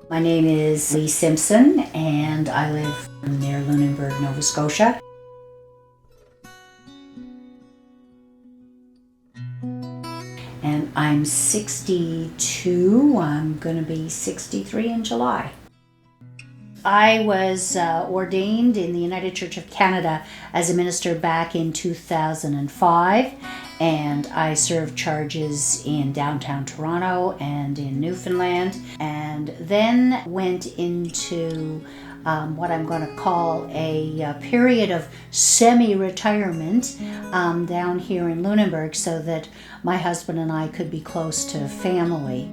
My name is Lee Simpson and I live near Lunenburg, Nova Scotia. And I'm 62. I'm going to be 63 in July. I was ordained in the United Church of Canada as a minister back in 2005, and I served charges in downtown Toronto and in Newfoundland, and then went into what I'm going to call a period of semi-retirement down here in Lunenburg so that my husband and I could be close to family.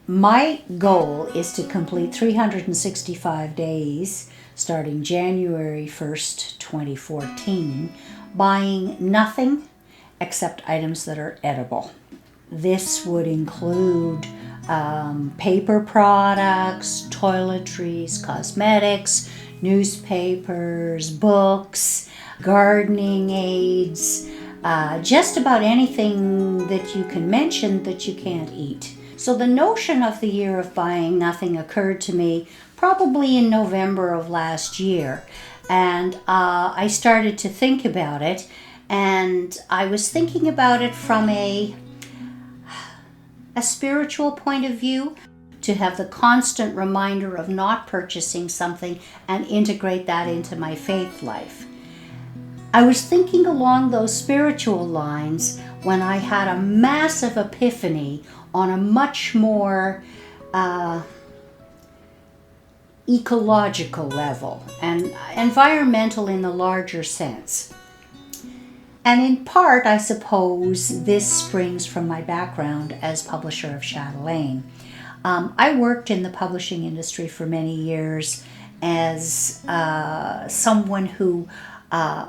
My goal is to complete 365 days starting January 1st, 2014, buying nothing except items that are edible. This would include paper products, toiletries, cosmetics, newspapers, books, gardening aids, just about anything that you can mention that you can't eat. So the notion of the year of buying nothing occurred to me probably in November of last year. And I started to think about it, and I was thinking about it from a spiritual point of view, to have the constant reminder of not purchasing something and integrate that into my faith life. I was thinking along those spiritual lines when I had a massive epiphany on a much more ecological level and environmental in the larger sense. And in part, I suppose, this springs from my background as publisher of Chatelaine. I worked in the publishing industry for many years as someone who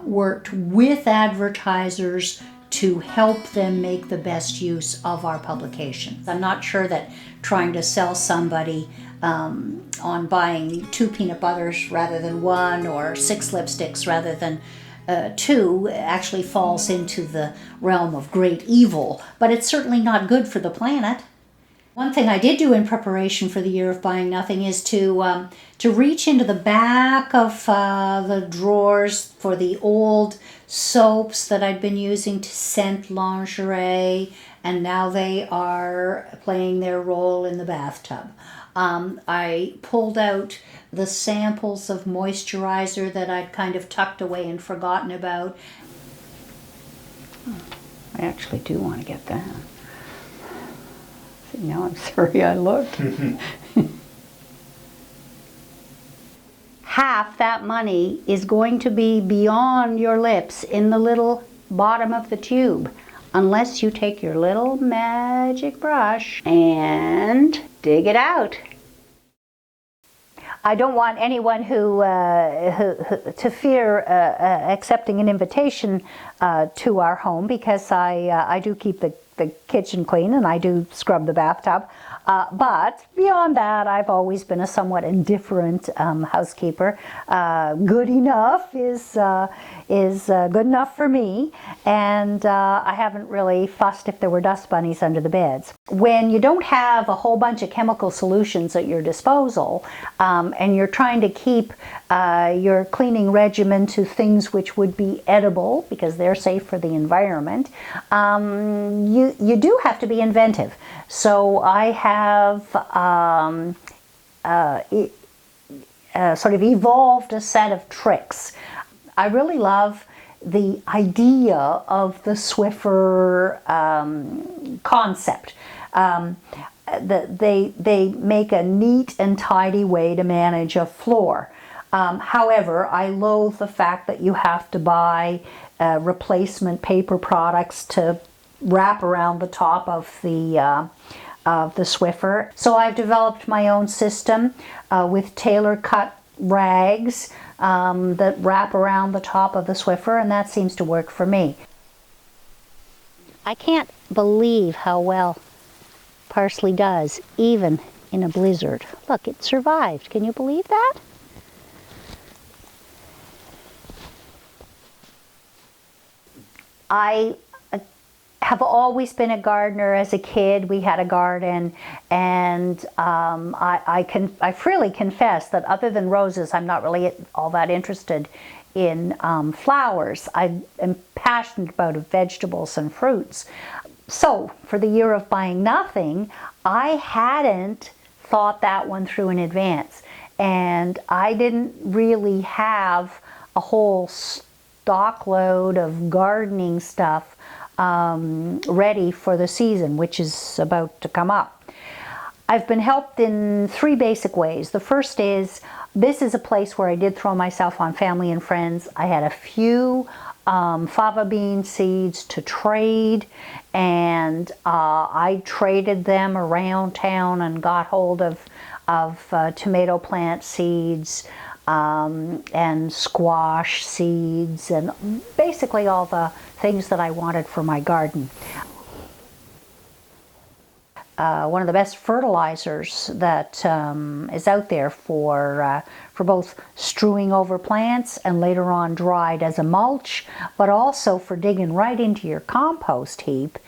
worked with advertisers to help them make the best use of our publications. I'm not sure that trying to sell somebody on buying 2 peanut butters rather than 1 or 6 lipsticks rather than 2 actually falls into the realm of great evil, but it's certainly not good for the planet. One thing I did do in preparation for the year of buying nothing is to reach into the back of the drawers for the old soaps that I'd been using to scent lingerie, and now they are playing their role in the bathtub. I pulled out the samples of moisturizer that I'd kind of tucked away and forgotten about. I actually do want to get that. Now I'm sorry I looked. Half that money is going to be beyond your lips in the little bottom of the tube, unless you take your little magic brush and dig it out. I don't want anyone who to fear accepting an invitation to our home, because I do keep the kitchen clean and I do scrub the bathtub. But beyond that, I've always been a somewhat indifferent housekeeper. Good enough is good enough for me, and I haven't really fussed if there were dust bunnies under the beds. When you don't have a whole bunch of chemical solutions at your disposal, and you're trying to keep your cleaning regimen to things which would be edible because they're safe for the environment, you do have to be inventive. So I have sort of evolved a set of tricks. I really love the idea of the Swiffer concept. They make a neat and tidy way to manage a floor. However, I loathe the fact that you have to buy replacement paper products to wrap around the top of the Swiffer. So I've developed my own system with tailor-cut rags that wrap around the top of the Swiffer, and that seems to work for me. I can't believe how well parsley does, even in a blizzard. Look, it survived. Can you believe that? I have always been a gardener. As a kid, we had a garden, and I freely confess that other than roses, I'm not really all that interested in flowers. I am passionate about vegetables and fruits. So for the year of buying nothing, I hadn't thought that one through in advance, and I didn't really have a whole stock load of gardening stuff ready for the season, which is about to come up. I've been helped in 3 basic ways. The first is, this is a place where I did throw myself on family and friends. I had a few fava bean seeds to trade, and I traded them around town and got hold of tomato plant seeds, and squash seeds, and basically all the things that I wanted for my garden. One of the best fertilizers that is out there for both strewing over plants and later on dried as a mulch, but also for digging right into your compost heap,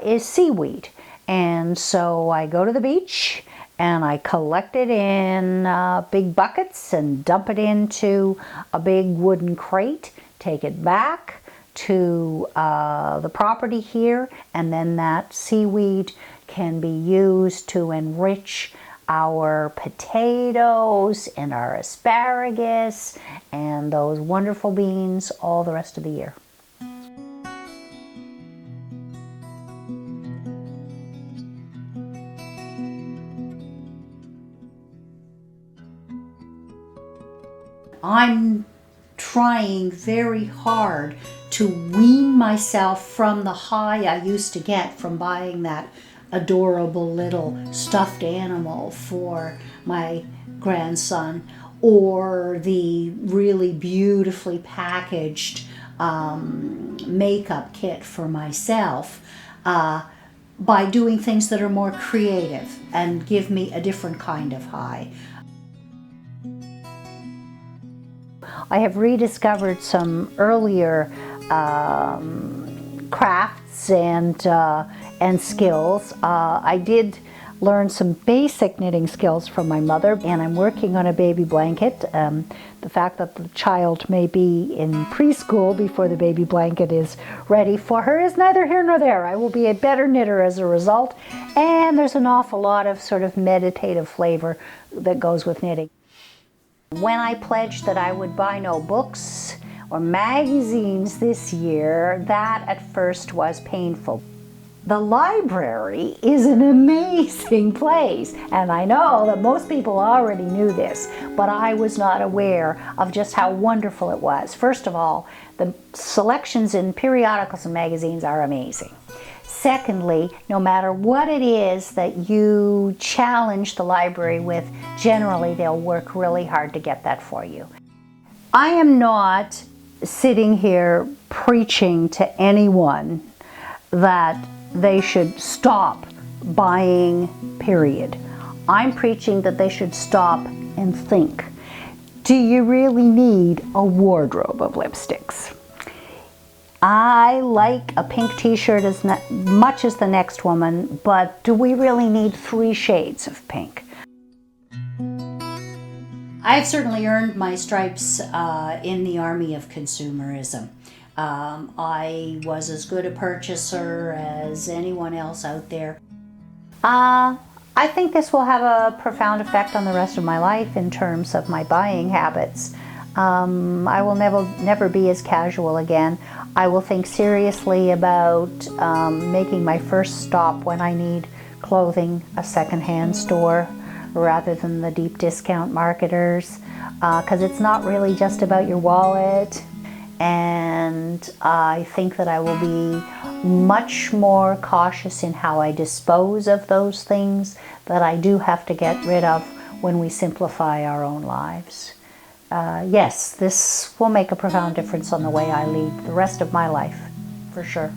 is seaweed. And so I go to the beach and I collect it in big buckets and dump it into a big wooden crate, take it back to the property here, and then that seaweed can be used to enrich our potatoes and our asparagus and those wonderful beans all the rest of the year. I'm trying very hard to wean myself from the high I used to get from buying that adorable little stuffed animal for my grandson, or the really beautifully packaged makeup kit for myself, by doing things that are more creative and give me a different kind of high. I have rediscovered some earlier crafts and skills. I did learn some basic knitting skills from my mother, and I'm working on a baby blanket. The fact that the child may be in preschool before the baby blanket is ready for her is neither here nor there. I will be a better knitter as a result, and there's an awful lot of sort of meditative flavor that goes with knitting. When I pledged that I would buy no books or magazines this year, that at first was painful. The library is an amazing place, and I know that most people already knew this, but I was not aware of just how wonderful it was. First of all, the selections in periodicals and magazines are amazing. Secondly, no matter what it is that you challenge the library with, generally they'll work really hard to get that for you. I am not sitting here preaching to anyone that they should stop buying, period. I'm preaching that they should stop and think. Do you really need a wardrobe of lipsticks? I like a pink t-shirt as much as the next woman, but do we really need 3 shades of pink? I've certainly earned my stripes in the army of consumerism. I was as good a purchaser as anyone else out there. I think this will have a profound effect on the rest of my life in terms of my buying habits. I will never be as casual again. I will think seriously about making my first stop when I need clothing a secondhand store rather than the deep discount marketers, because it's not really just about your wallet. And I think that I will be much more cautious in how I dispose of those things that I do have to get rid of when we simplify our own lives. Yes, this will make a profound difference on the way I lead the rest of my life, for sure.